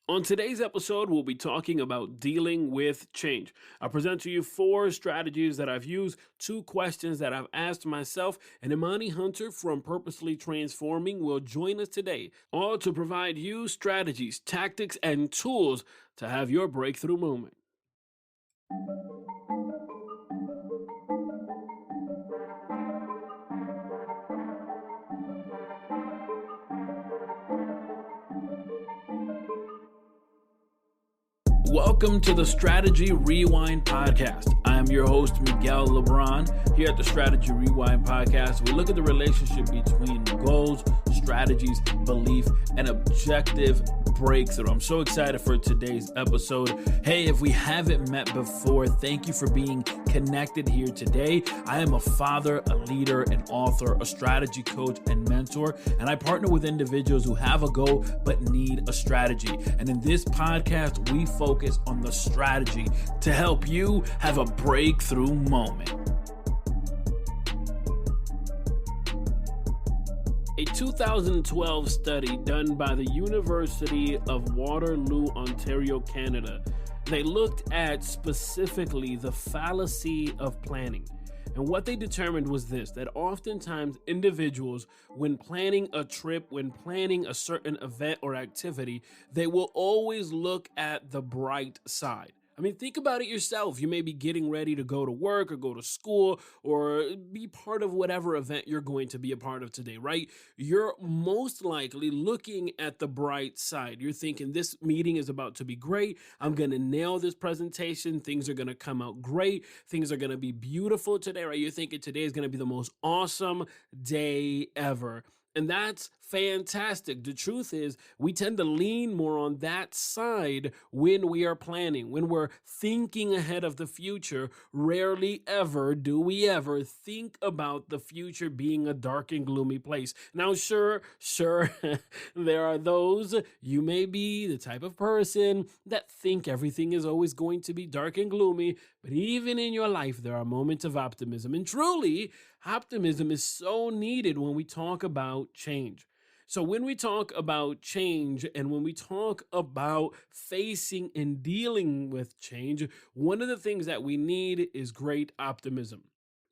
On today's episode, we'll be talking about dealing with change. I present to you 4 strategies that I've used, 2 questions that I've asked myself, and Imani Hunter from Purposely Transforming will join us today, all to provide you strategies, tactics, and tools to have your breakthrough moment. Welcome to the Strategy Rewind Podcast. I am your host, Miguel Lebron. Here at the Strategy Rewind Podcast, we look at the relationship between goals, strategies, belief, and objective breakthrough. I'm so excited for today's episode. Hey, if we haven't met before, thank you for being connected here today. I am a father, a leader, an author, a strategy coach, and mentor, and I partner with individuals who have a goal but need a strategy. And in this podcast, we focus on the strategy to help you have a breakthrough moment. A 2012 study done by the University of Waterloo, Ontario, Canada, they looked at specifically the fallacy of planning. And what they determined was this, that oftentimes individuals, when planning a trip, when planning a certain event or activity, they will always look at the bright side. I mean, think about it yourself. You may be getting ready to go to work or go to school or be part of whatever event you're going to be a part of today, right? You're most likely looking at the bright side. You're thinking this meeting is about to be great. I'm going to nail this presentation. Things are going to come out great. Things are going to be beautiful today, right? You're thinking today is going to be the most awesome day ever. And that's fantastic. The truth is, we tend to lean more on that side when we are planning, when we're thinking ahead of the future. Rarely ever do we ever think about the future being a dark and gloomy place. Now, sure, there are those, you may be the type of person that think everything is always going to be dark and gloomy, but even in your life, there are moments of optimism. And truly, optimism is so needed when we talk about change. So when we talk about change and when we talk about facing and dealing with change, one of the things that we need is great optimism.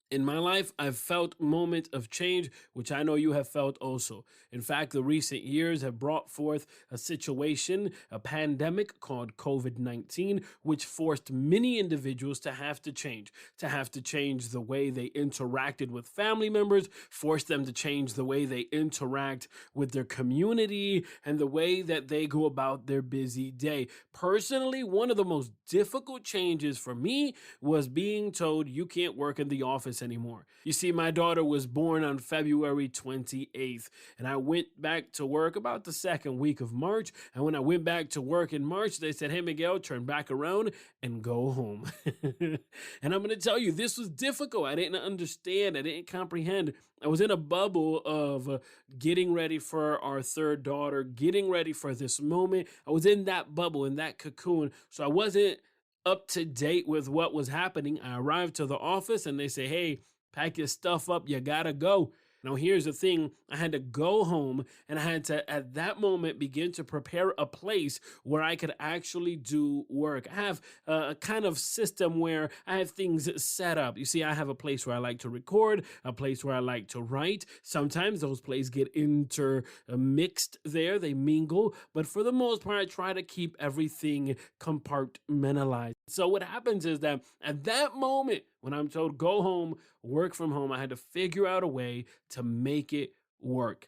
In my life, I've felt moments of change, which I know you have felt also. In fact, the recent years have brought forth a situation, a pandemic called COVID-19, which forced many individuals to have to change the way they interacted with family members, forced them to change the way they interact with their community, and the way that they go about their busy day. Personally, one of the most difficult changes for me was being told you can't work in the office anymore. You see, my daughter was born on February 28th, and I went back to work about the second week of March. And when I went back to work in March, they said, "Hey, Miguel, turn back around and go home." And I'm going to tell you, this was difficult. I didn't understand. I didn't comprehend. I was in a bubble of getting ready for our third daughter, getting ready for this moment. I was in that bubble, in that cocoon. So I wasn't up to date with what was happening. I arrived to the office and they say, "Hey, pack your stuff up. You gotta go." Now, here's the thing. I had to go home and I had to, at that moment, begin to prepare a place where I could actually do work. I have a kind of system where I have things set up. You see, I have a place where I like to record, a place where I like to write. Sometimes those places get intermixed there. They mingle. But for the most part, I try to keep everything compartmentalized. So what happens is that at that moment, when I'm told go home, work from home, I had to figure out a way to make it work.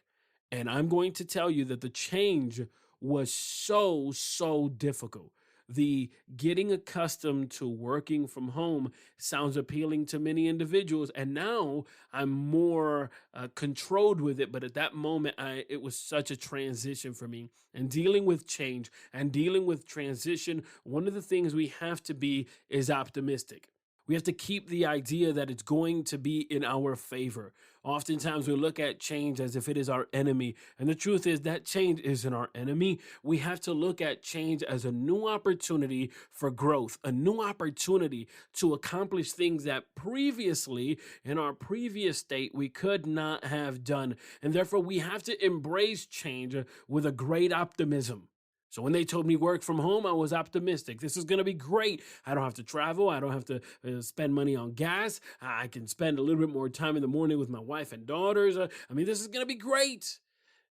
And I'm going to tell you that the change was so difficult. The getting accustomed to working from home sounds appealing to many individuals. And now I'm more controlled with it. But at that moment, it was such a transition for me. And dealing with change and dealing with transition, one of the things we have to be is optimistic. We have to keep the idea that it's going to be in our favor. Oftentimes we look at change as if it is our enemy. And the truth is that change isn't our enemy. We have to look at change as a new opportunity for growth, a new opportunity to accomplish things that previously, in our previous state, we could not have done. And therefore we have to embrace change with a great optimism. So when they told me work from home, I was optimistic. This is going to be great. I don't have to travel. I don't have to spend money on gas. I can spend a little bit more time in the morning with my wife and daughters. I mean, this is going to be great.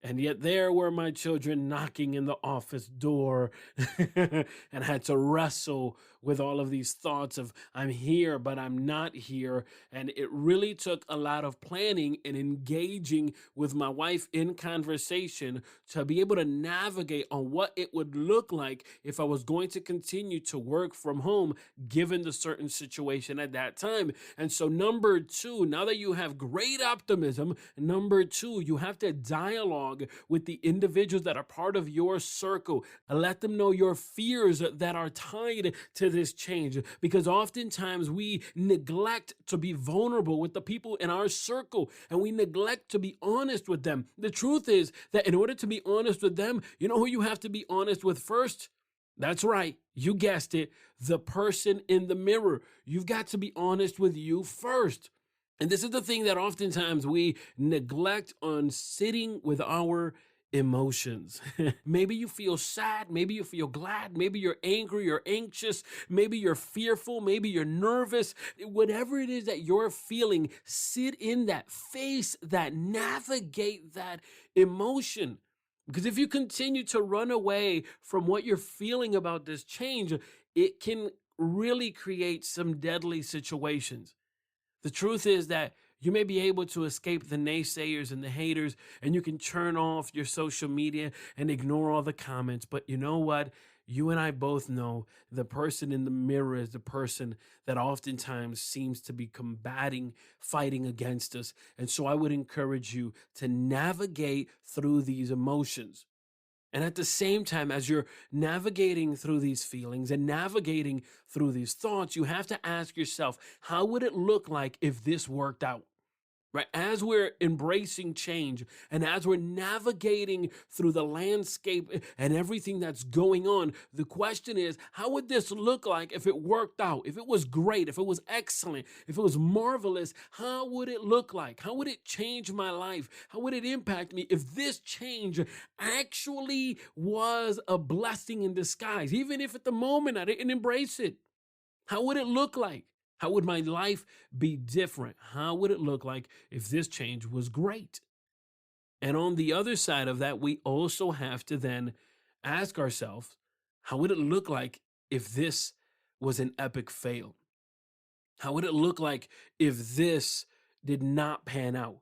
And yet there were my children knocking in the office door and had to wrestle with all of these thoughts of I'm here, but I'm not here. And it really took a lot of planning and engaging with my wife in conversation to be able to navigate on what it would look like if I was going to continue to work from home, given the certain situation at that time. And so number two, now that you have great optimism, number two, you have to dialogue with the individuals that are part of your circle. Let them know your fears that are tied to this change, because oftentimes we neglect to be vulnerable with the people in our circle, and we neglect to be honest with them. The truth is that in order to be honest with them, you know who you have to be honest with first? That's right. You guessed it. The person in the mirror. You've got to be honest with you first. And this is the thing that oftentimes we neglect on sitting with our emotions. Maybe you feel sad, maybe you feel glad, maybe you're angry or anxious, maybe you're fearful, maybe you're nervous. Whatever it is that you're feeling, sit in that, face that, navigate that emotion. Because if you continue to run away from what you're feeling about this change, it can really create some deadly situations. The truth is that you may be able to escape the naysayers and the haters, and you can turn off your social media and ignore all the comments. But you know what? You and I both know the person in the mirror is the person that oftentimes seems to be combating, fighting against us. And so I would encourage you to navigate through these emotions. And at the same time, as you're navigating through these feelings and navigating through these thoughts, you have to ask yourself, how would it look like if this worked out? Right? As we're embracing change and as we're navigating through the landscape and everything that's going on, the question is, how would this look like if it worked out? If it was great, if it was excellent, if it was marvelous, how would it look like? How would it change my life? How would it impact me if this change actually was a blessing in disguise, even if at the moment I didn't embrace it? How would it look like? How would my life be different? How would it look like if this change was great? And on the other side of that, we also have to then ask ourselves, how would it look like if this was an epic fail? How would it look like if this did not pan out?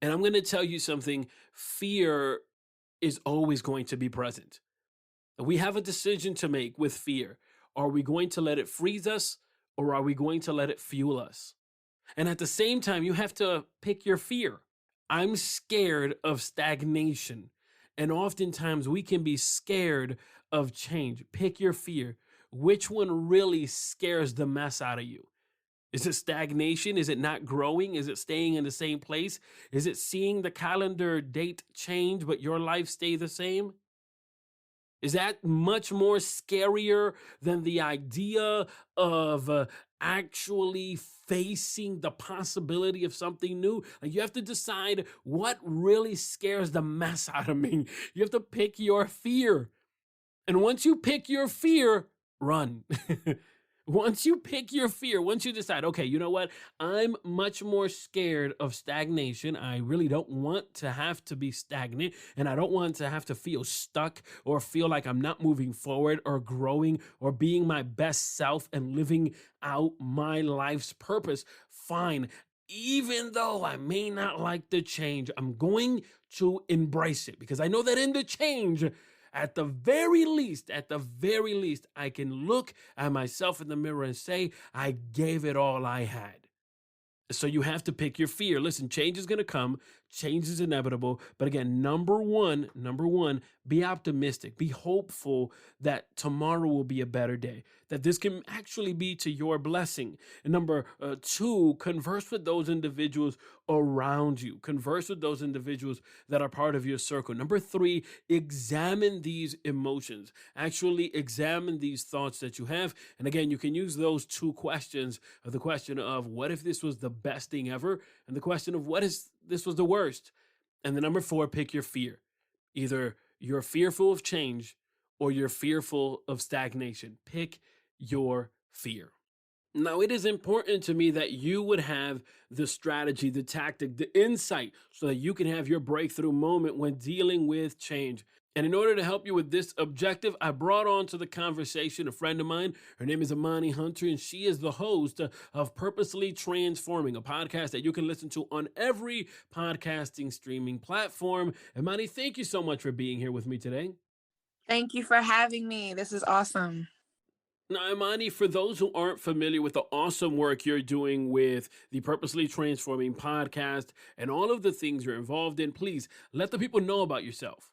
And I'm going to tell you something, fear is always going to be present. We have a decision to make with fear. Are we going to let it freeze us? Or are we going to let it fuel us? And at the same time, you have to pick your fear. I'm scared of stagnation. And oftentimes we can be scared of change. Pick your fear. Which one really scares the mess out of you? Is it stagnation? Is it not growing? Is it staying in the same place? Is it seeing the calendar date change, but your life stay the same? Is that much more scarier than the idea of actually facing the possibility of something new? Like, you have to decide what really scares the mess out of me. You have to pick your fear. And once you pick your fear, run. Once you pick your fear, once you decide, okay, you know what? I'm much more scared of stagnation. I really don't want to have to be stagnant, and I don't want to have to feel stuck or feel like I'm not moving forward or growing or being my best self and living out my life's purpose. Fine. Even though I may not like the change, I'm going to embrace it, because I know that in the change, at the very least, I can look at myself in the mirror and say, I gave it all I had. So you have to pick your fear. Listen, change is going to come. Change is inevitable. But again, number one, be optimistic. Be hopeful that tomorrow will be a better day, that this can actually be to your blessing. And number two, converse with those individuals around you. Converse with those individuals that are part of your circle. Number three, examine these emotions. Actually examine these thoughts that you have. And again, you can use those two questions, the question of what if this was the best thing ever? And the question of what if this was the worst? And the number four, pick your fear. Either you're fearful of change or you're fearful of stagnation. Pick your fear. Now, it is important to me that you would have the strategy, the tactic, the insight so that you can have your breakthrough moment when dealing with change. And in order to help you with this objective, I brought on to the conversation a friend of mine. Her name is Imani Hunter, and she is the host of Purposely Transforming, a podcast that you can listen to on every podcasting streaming platform. Imani, thank you so much for being here with me today. Thank you for having me. This is awesome. Now, Imani, for those who aren't familiar with the awesome work you're doing with the Purposely Transforming podcast and all of the things you're involved in, please let the people know about yourself.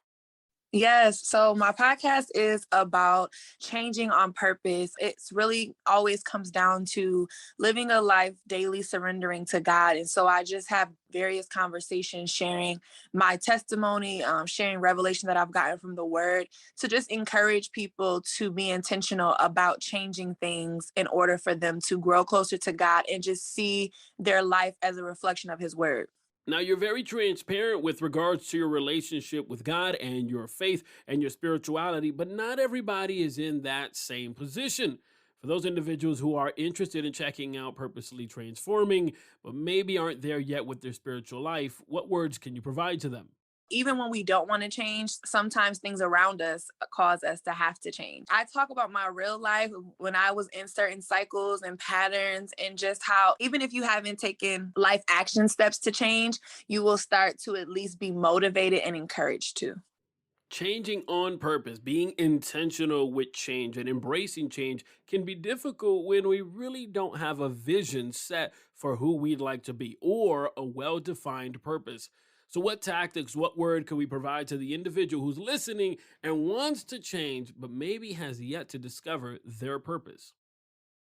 Yes. So my podcast is about changing on purpose. It's really always comes down to living a life daily surrendering to God. And so I just have various conversations, sharing my testimony, sharing revelation that I've gotten from the word to just encourage people to be intentional about changing things in order for them to grow closer to God and just see their life as a reflection of his word. Now, you're very transparent with regards to your relationship with God and your faith and your spirituality, but not everybody is in that same position. For those individuals who are interested in checking out Purposely Transforming, but maybe aren't there yet with their spiritual life, what words can you provide to them? Even when we don't want to change, sometimes things around us cause us to have to change. I talk about my real life when I was in certain cycles and patterns, and just how, even if you haven't taken life action steps to change, you will start to at least be motivated and encouraged to. Changing on purpose, being intentional with change and embracing change can be difficult when we really don't have a vision set for who we'd like to be or a well defined purpose. So, what tactics, what word can we provide to the individual who's listening and wants to change, but maybe has yet to discover their purpose?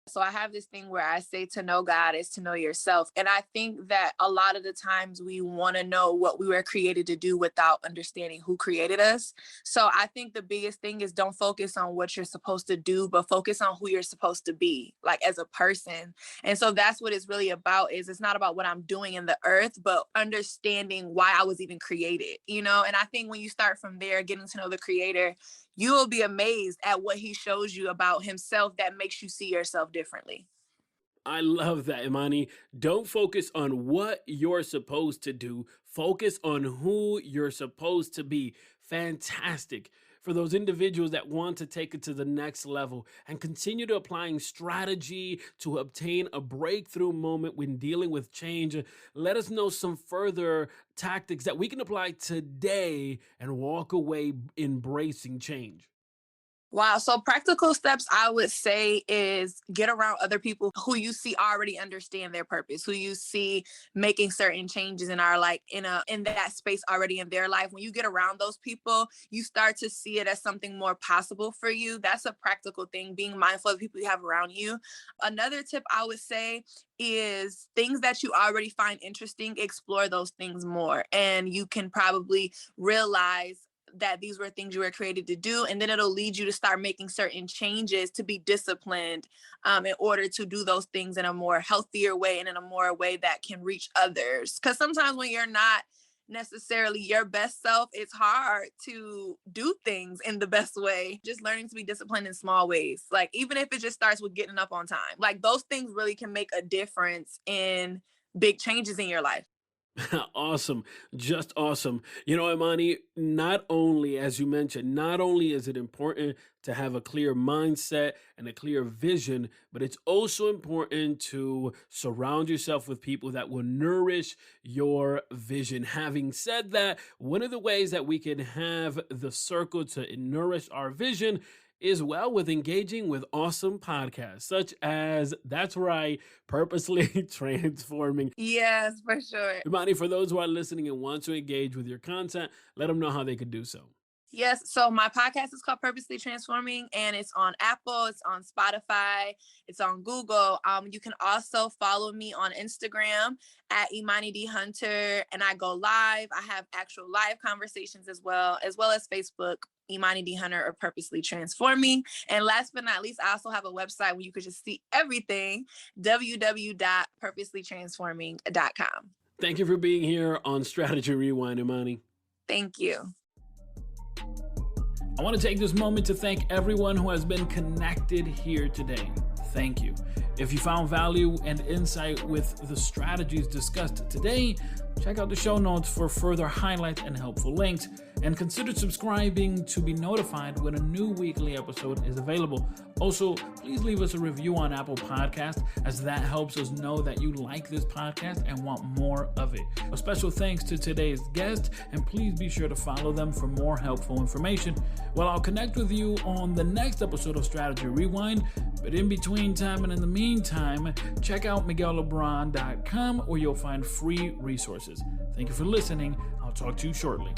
So I have this thing where I say to know God is to know yourself. And I think that a lot of the times we want to know what we were created to do without understanding who created us. So I think the biggest thing is don't focus on what you're supposed to do, but focus on who you're supposed to be, like as a person. And so that's what it's really about. Is it's not about what I'm doing in the earth, but understanding why I was even created, you know? And I think when you start from there, getting to know the creator, you will be amazed at what he shows you about himself that makes you see yourself differently. I love that, Imani. Don't focus on what you're supposed to do. Focus on who you're supposed to be. Fantastic. For those individuals that want to take it to the next level and continue to applying strategy to obtain a breakthrough moment when dealing with change, let us know some further tactics that we can apply today and walk away embracing change. Wow. So practical steps I would say is get around other people who you see already understand their purpose, who you see making certain changes and are like in that space already in their life. When you get around those people, you start to see it as something more possible for you. That's a practical thing, being mindful of the people you have around you. Another tip I would say is things that you already find interesting, explore those things more. And you can probably realize that these were things you were created to do, and then it'll lead you to start making certain changes to be disciplined in order to do those things in a more healthier way and in a more way that can reach others. Because sometimes when you're not necessarily your best self, it's hard to do things in the best way. Just learning to be disciplined in small ways, like even if it just starts with getting up on time, like those things really can make a difference in big changes in your life. Awesome. Just awesome. You know, Imani, not only, as you mentioned, not only is it important to have a clear mindset and a clear vision, but it's also important to surround yourself with people that will nourish your vision. Having said that, one of the ways that we can have the circle to nourish our vision is well with engaging with awesome podcasts such as, that's right, Purposely Transforming. Yes, for sure. Imani, for those who are listening and want to engage with your content, let them know how they could do so. Yes. So my podcast is called Purposely Transforming, and it's on Apple, it's on Spotify, it's on Google. You can also follow me on Instagram at Imani D Hunter, and I go live. I have actual live conversations as well as Facebook, Imani D Hunter or Purposely Transforming. And last but not least, I also have a website where you could just see everything, www.purposelytransforming.com. Thank you for being here on Strategy Rewind, Imani. Thank you. I want to take this moment to thank everyone who has been connected here today. Thank you. If you found value and insight with the strategies discussed today, check out the show notes for further highlights and helpful links, and consider subscribing to be notified when a new weekly episode is available. Also, please leave us a review on Apple Podcasts, as that helps us know that you like this podcast and want more of it. A special thanks to today's guest, and please be sure to follow them for more helpful information. Well, I'll connect with you on the next episode of Strategy Rewind, but in between time and in the meantime, check out MiguelLebron.com, where you'll find free resources. Thank you for listening. I'll talk to you shortly.